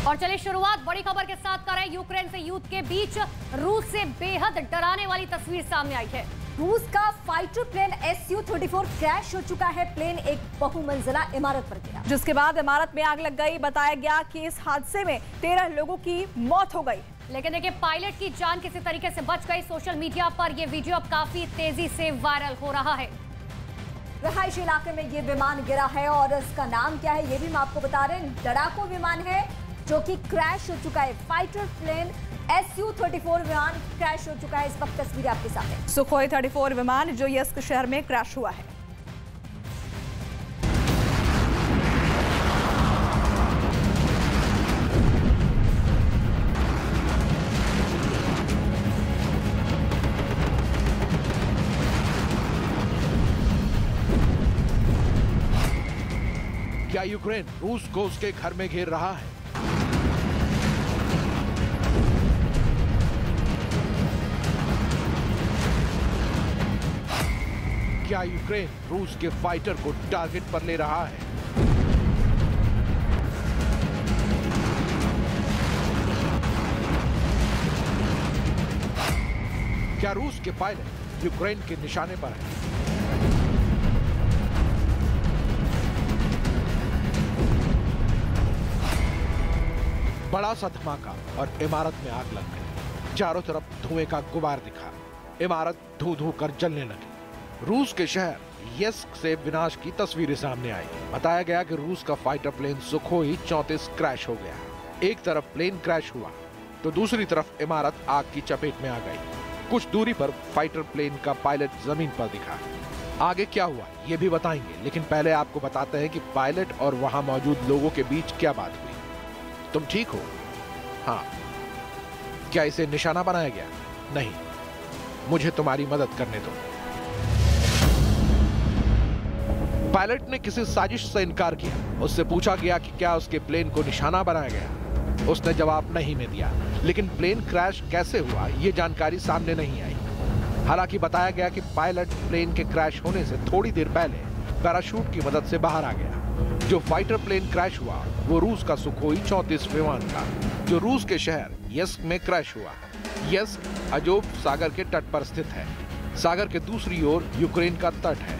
और चलिए शुरुआत बड़ी खबर के साथ करें। यूक्रेन से युद्ध के बीच रूस से बेहद डराने वाली तस्वीर सामने आई है। रूस का फाइटर प्लेन Su-34 क्रैश हो चुका है। प्लेन एक बहुमंजिला इमारत पर गिरा, जिसके बाद इमारत में आग लग गई। बताया गया कि इस हादसे में 13 लोगों की मौत हो गई। लेकिन देखिए, पायलट की जान किसी तरीके से बच गई। सोशल मीडिया पर यह वीडियो अब काफी तेजी से वायरल हो रहा है। रहायशी इलाके में ये विमान गिरा है और इसका नाम क्या है ये भी हम आपको बता रहे हैं। लड़ाकू विमान है जो कि क्रैश हो चुका है। फाइटर प्लेन Su-34 विमान क्रैश हो चुका है। इस वक्त तस्वीर आपके सामने। सुखोई 34 विमान जो यस्क शहर में क्रैश हुआ है। क्या यूक्रेन रूस को उसके घर में घेर रहा है? क्या यूक्रेन रूस के फाइटर को टारगेट पर ले रहा है? क्या रूस के पायलट यूक्रेन के निशाने पर हैं? बड़ा सा धमाका और इमारत में आग लग गई। चारों तरफ धुएं का गुबार दिखा। इमारत धू धू कर जलने लगी। रूस के शहर यस्क से विनाश की तस्वीरें सामने आई। बताया गया कि रूस का फाइटर प्लेन सुखोई 34 क्रैश हो गया। एक तरफ प्लेन क्रैश हुआ तो दूसरी तरफ इमारत आग की चपेट में आ गई। कुछ दूरी पर फाइटर प्लेन का पायलट जमीन पर दिखा। आगे क्या हुआ ये भी बताएंगे, लेकिन पहले आपको बताते हैं कि पायलट और वहां मौजूद लोगों के बीच क्या बात हुई। तुम ठीक हो? हाँ। क्या इसे निशाना बनाया गया? नहीं, मुझे तुम्हारी मदद करने दो। पायलट ने किसी साजिश से इनकार किया। उससे पूछा गया कि क्या उसके प्लेन को निशाना बनाया गया। उसने जवाब नहीं में दिया, लेकिन प्लेन क्रैश कैसे हुआ ये जानकारी सामने नहीं आई। हालांकि बताया गया कि पायलट प्लेन के क्रैश होने से थोड़ी देर पहले पैराशूट की मदद से बाहर आ गया। जो फाइटर प्लेन क्रैश हुआ वो रूस का सुखोई 34 विमान था, जो रूस के शहर यस्क में क्रैश हुआ। यस्क अजोव सागर के तट पर स्थित है। सागर के दूसरी ओर यूक्रेन का तट है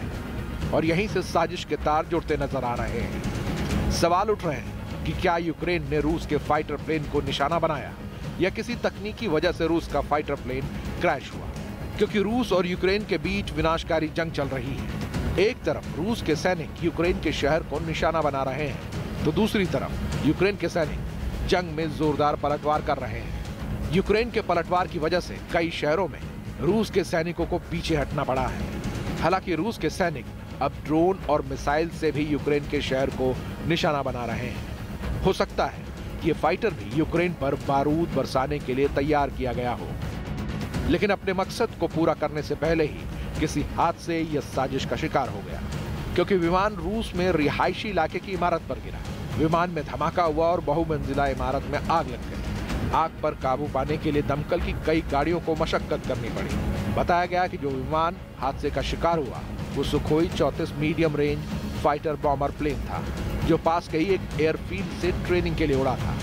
और यहीं से साजिश के तार जुड़ते नजर आ रहे हैं। सवाल उठ रहे हैं कि क्या यूक्रेन ने रूस के फाइटर प्लेन को निशाना बनाया या किसी तकनीकी वजह से रूस का फाइटर प्लेन क्रैश हुआ, क्योंकि रूस और यूक्रेन के बीच विनाशकारी जंग चल रही है। एक तरफ रूस के सैनिक यूक्रेन के शहर को निशाना बना रहे हैं तो दूसरी तरफ यूक्रेन के सैनिक जंग में जोरदार पलटवार कर रहे हैं। यूक्रेन के पलटवार की वजह से कई शहरों में रूस के सैनिकों को पीछे हटना पड़ा है। हालांकि रूस के सैनिक अब ड्रोन और मिसाइल से भी यूक्रेन के शहर को निशाना बना रहे हैं। हो सकता है कि ये फाइटर भी यूक्रेन पर बारूद बरसाने के लिए तैयार किया गया हो, लेकिन अपने मकसद को पूरा करने से पहले ही किसी हादसे या साजिश का शिकार हो गया, क्योंकि विमान रूस में रिहायशी इलाके की इमारत पर गिरा। विमान में धमाका हुआ और बहुमंजिला इमारत में आग लग गई। आग पर काबू पाने के लिए दमकल की कई गाड़ियों को मशक्कत करनी पड़ी। बताया गया कि जो विमान हादसे का शिकार हुआ वो Sukhoi 34 medium range fighter bomber plane था, जो पास के ही एक एयरफील्ड से ट्रेनिंग के लिए उड़ा था।